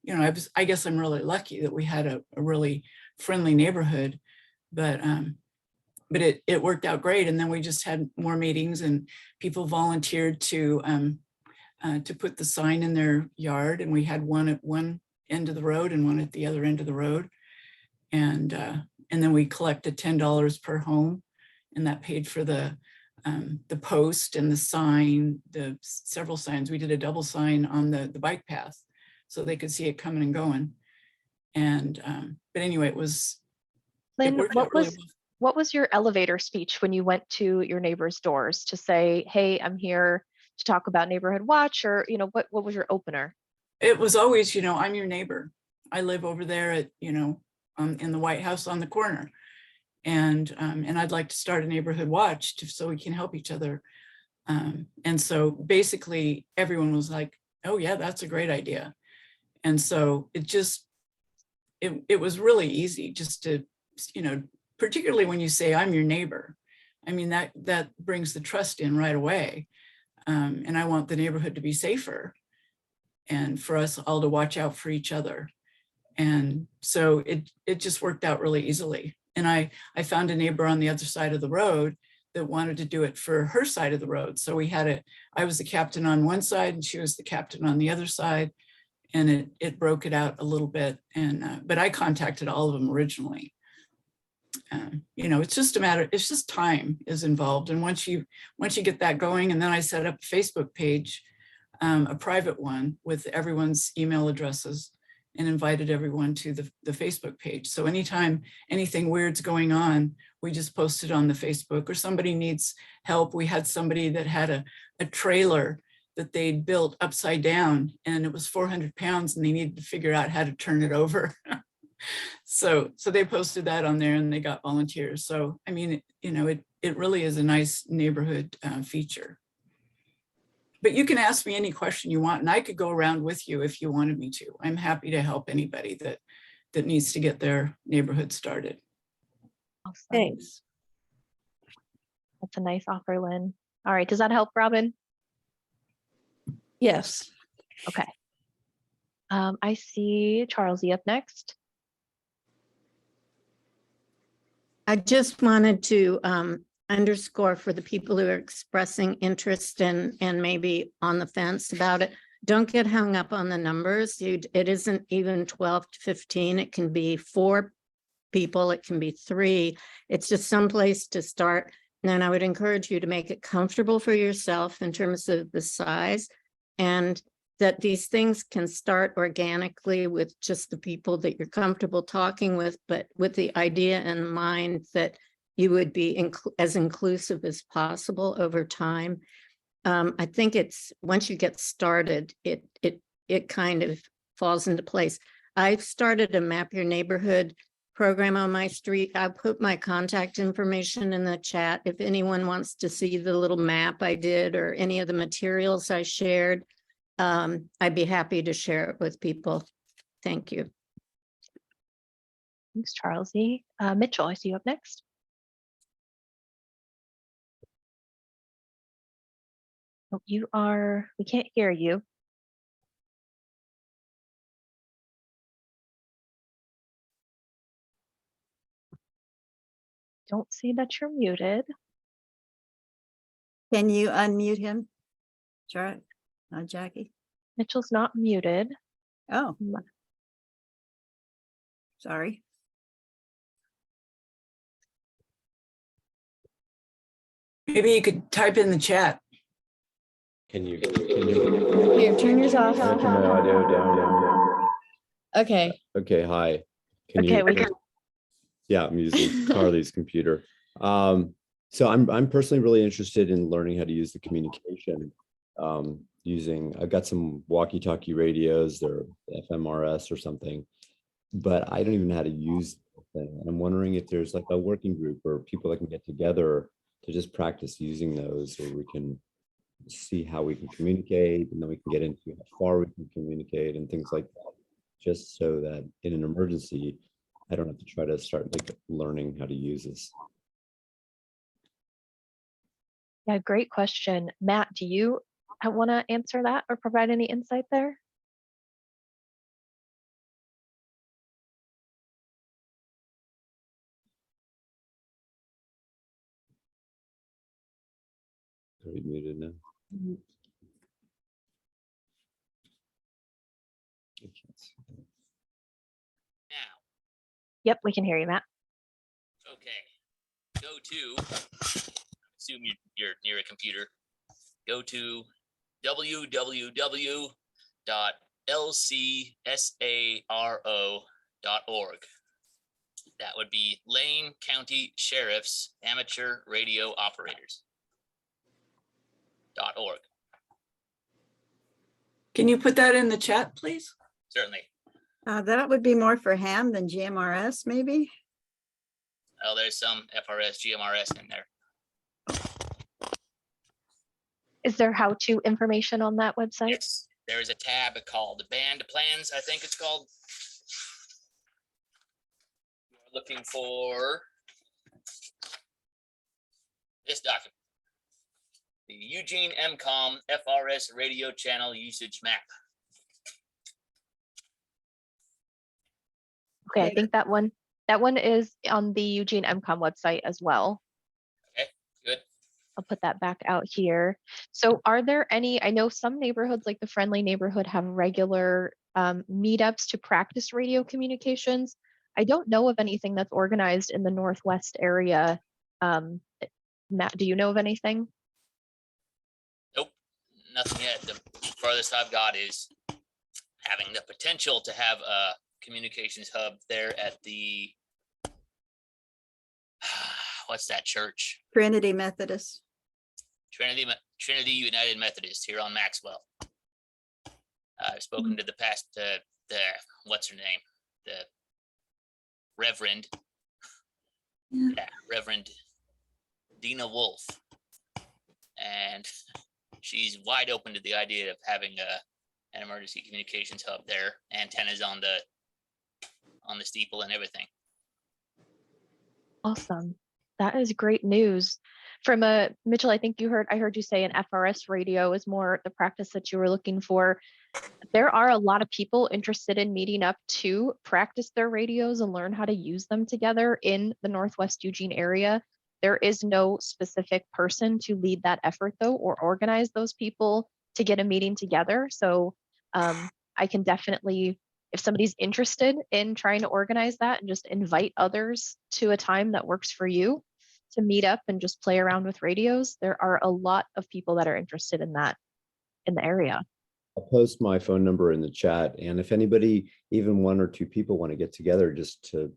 you know, I guess I'm really lucky that we had a really friendly neighborhood, but it worked out great. And then we just had more meetings, and people volunteered to put the sign in their yard. And we had one at one end of the road and one at the other end of the road. And then we collected $10 per home, and that paid for the post and the sign, the several signs. We did a double sign on the bike path so they could see it coming and going. And but anyway, it Lynn, worked out really well. what was your elevator speech when you went to your neighbor's doors to say, hey, I'm here to talk about Neighborhood Watch, or, you know, what was your opener? It was always, you know, I'm your neighbor. I live over there at, you know, in the White House on the corner. And I'd like to start a neighborhood watch so we can help each other. And so basically everyone was like, oh yeah, that's a great idea. And so it was really easy just to, you know, particularly when you say I'm your neighbor. I mean, that brings the trust in right away. And I want the neighborhood to be safer and for us all to watch out for each other. And so it just worked out really easily. And I found a neighbor on the other side of the road that wanted to do it for her side of the road. So we had I was the captain on one side and she was the captain on the other side. And it broke it out a little bit. And but I contacted all of them originally. You know, it's just a matter, it's just time is involved. And once you get that going, and then I set up a Facebook page, a private one with everyone's email addresses, and invited everyone to the Facebook page. So anytime anything weird's going on, we just post it on the Facebook, or somebody needs help. We had somebody that had a trailer that they'd built upside down, and it was 400 pounds, and they needed to figure out how to turn it over. So they posted that on there, and they got volunteers. So, I mean, you know, it really is a nice neighborhood feature. But you can ask me any question you want, and I could go around with you if you wanted me to. I'm happy to help anybody that needs to get their neighborhood started. Awesome. Thanks. That's a nice offer, Lynn. All right, does that help, Robin? Yes. Okay. I see Charles up next. I just wanted to underscore for the people who are expressing interest and maybe on the fence about it, don't get hung up on the numbers. It isn't even 12 to 15. It can be 4 people, it can be 3. It's just some place to start. And then I would encourage you to make it comfortable for yourself in terms of the size, and that these things can start organically with just the people that you're comfortable talking with, but with the idea in mind that you would be as inclusive as possible over time. I think it's once you get started, it kind of falls into place. I've started a Map Your Neighborhood program on my street. I'll put my contact information in the chat. If anyone wants to see the little map I did or any of the materials I shared, I'd be happy to share it with people. Thank you. Thanks, Charles. Mitchell, I see you up next. Oh, we can't hear you. Don't see that you're muted. Can you unmute him? Jackie? Mitchell's not muted. Oh. Sorry. Maybe you could type in the chat. Can you? Here, turn yours off. Can I turn my audio down? Okay. Okay, hi. Okay, we can. Yeah, I'm using Carly's computer. So I'm personally really interested in learning how to use the communication I've got some walkie-talkie radios, they're FMRS or something, but I don't even know how to use the thing. And I'm wondering if there's like a working group or people that can get together to just practice using those, so we can see how we can communicate, and then we can get into how far we can communicate and things like that, just so that in an emergency, I don't have to try to start like learning how to use this. Yeah, great question. Matt, do you want to answer that or provide any insight there? Are we muted now? Yep, we can hear you, Matt. Okay, go to, assume you're near a computer, go to www.lcsaro.org. That would be Lane County Sheriff's Amateur Radio Operators.org. Can you put that in the chat, please? Certainly. That would be more for ham than GMRS, maybe? Oh, there's some FRS, GMRS in there. Is there how-to information on that website? Yes, there is a tab called Band Plans, I think it's called. You're looking for this document, the Eugene MCOM FRS radio channel usage map. Okay, I think that one is on the Eugene MCOM website as well. Okay, good. I'll put that back out here. So are there any, I know some neighborhoods like the Friendly Neighborhood have regular meetups to practice radio communications. I don't know of anything that's organized in the Northwest area. Matt, do you know of anything? Nope, nothing yet. The farthest I've got is having the potential to have a communications hub there at the, what's that church? Trinity Methodist. Trinity United Methodist here on Maxwell. I've spoken to the past, what's her name? The Reverend. Yeah, Reverend Dina Wolf. And she's wide open to the idea of having an emergency communications hub there, antennas on the steeple and everything. Awesome. That is great news. From a Mitchell, I think I heard you say an FRS radio is more the practice that you were looking for. There are a lot of people interested in meeting up to practice their radios and learn how to use them together in the Northwest Eugene area. There is no specific person to lead that effort though, or organize those people to get a meeting together. So I can definitely, if somebody's interested in trying to organize that and just invite others to a time that works for you to meet up and just play around with radios, there are a lot of people that are interested in that in the area. I'll post my phone number in the chat. And if anybody, even 1 or 2 people want to get together just to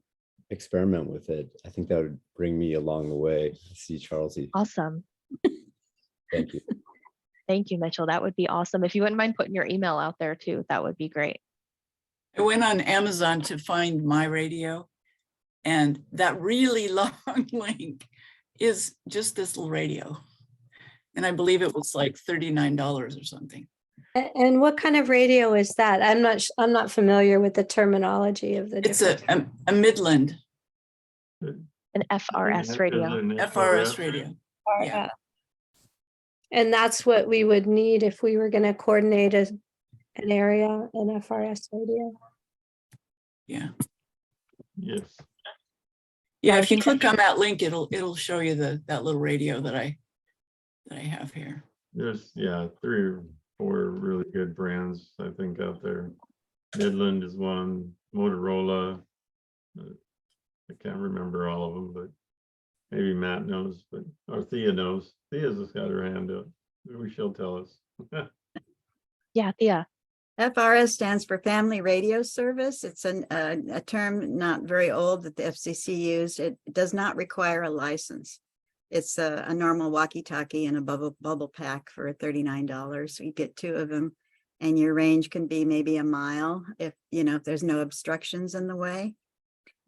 experiment with it, I think that would bring me along the way. I see Charlesy. Awesome. Thank you. Thank you, Mitchell. That would be awesome. If you wouldn't mind putting your email out there too, that would be great. I went on Amazon to find my radio, and that really long link is just this little radio. And I believe it was like $39 or something. And what kind of radio is that? I'm not familiar with the terminology of the It's a Midland. An FRS radio. FRS radio. Yeah. And that's what we would need if we were going to coordinate an area, an FRS radio. Yeah. Yes. Yeah, if you click on that link, it'll show you that little radio that I have here. There's 3 or 4 really good brands, I think, out there. Midland is one, Motorola. I can't remember all of them, but maybe Matt knows, or Thea knows. Thea's just got her hand up. Maybe she'll tell us. Yeah, Thea. FRS stands for Family Radio Service. It's a term not very old that the FCC used. It does not require a license. It's a normal walkie-talkie and a bubble pack for $39. So you get 2 of them, and your range can be maybe a mile if there's no obstructions in the way.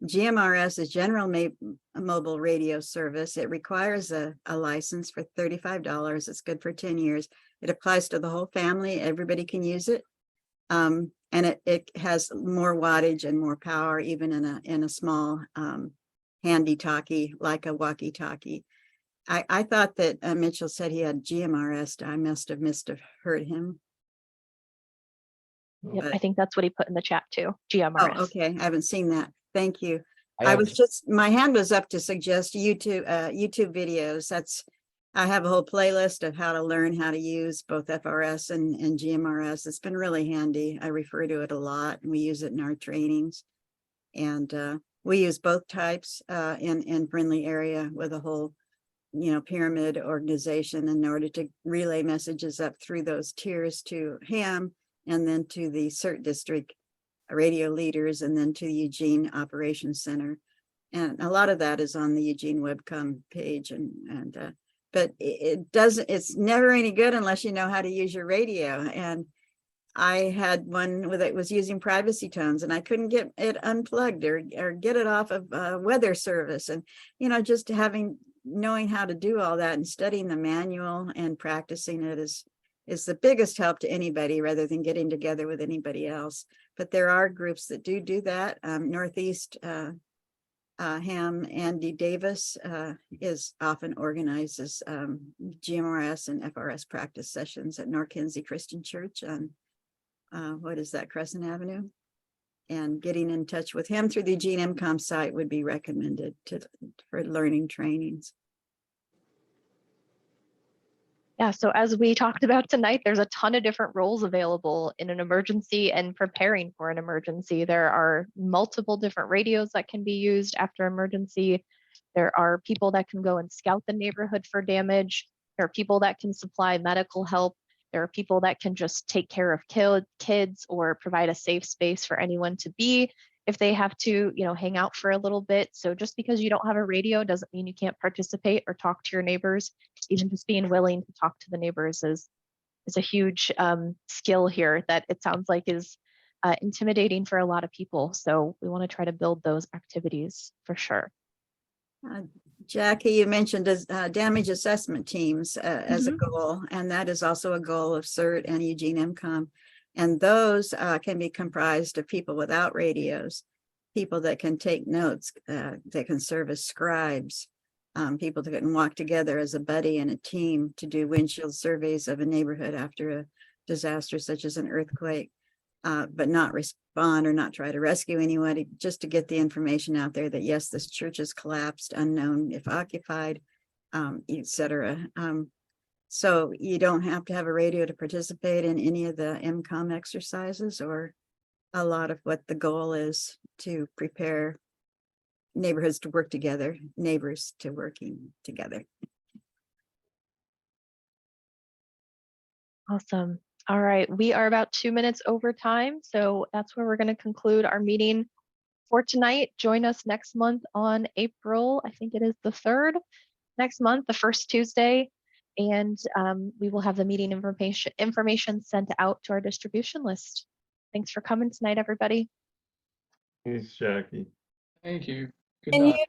GMRS is General Mobile Radio Service. It requires a license for $35. It's good for 10 years. It applies to the whole family. Everybody can use it. And it has more wattage and more power, even in a small handy talkie, like a walkie-talkie. I thought that Mitchell said he had GMRS. I must have heard him. Yep, I think that's what he put in the chat too. GMRS. Oh, okay. I haven't seen that. Thank you. My hand was up to suggest YouTube videos. I have a whole playlist of how to learn how to use both FRS and GMRS. It's been really handy. I refer to it a lot, and we use it in our trainings. And we use both types in Friendly area with a whole pyramid organization in order to relay messages up through those tiers to HAM, and then to the CERT district radio leaders, and then to the Eugene Operations Center. And a lot of that is on the Eugene Webcom page. But it's never any good unless you know how to use your radio. And I had one that was using privacy tones, and I couldn't get it unplugged or get it off of weather service. And, just knowing how to do all that and studying the manual and practicing it is the biggest help to anybody, rather than getting together with anybody else. But there are groups that do that. Northeast HAM, Andy Davis is often organizes GMRS and FRS practice sessions at North Kinsey Christian Church on what is that, Crescent Avenue? And getting in touch with him through the Eugene MCOM site would be recommended for learning trainings. Yeah, so as we talked about tonight, there's a ton of different roles available in an emergency and preparing for an emergency. There are multiple different radios that can be used after emergency. There are people that can go and scout the neighborhood for damage. There are people that can supply medical help. There are people that can just take care of kids or provide a safe space for anyone to be if they have to, hang out for a little bit. So just because you don't have a radio doesn't mean you can't participate or talk to your neighbors. Even just being willing to talk to the neighbors is a huge skill here that it sounds like is intimidating for a lot of people. So we want to try to build those activities for sure. Jackie, you mentioned damage assessment teams as a goal, and that is also a goal of CERT and Eugene MCOM. And those can be comprised of people without radios, people that can take notes, that can serve as scribes, people that can walk together as a buddy and a team to do windshield surveys of a neighborhood after a disaster such as an earthquake, but not respond or not try to rescue anybody, just to get the information out there that yes, this church is collapsed, unknown if occupied, etc. So you don't have to have a radio to participate in any of the MCOM exercises, or a lot of what the goal is to prepare neighborhoods to work together, neighbors to working together. Awesome. All right, we are about 2 minutes over time, so that's where we're going to conclude our meeting for tonight. Join us next month on April, I think it is the 3rd, next month, the first Tuesday, and we will have the meeting information sent out to our distribution list. Thanks for coming tonight, everybody. Thanks, Jackie. Thank you. Good And night. you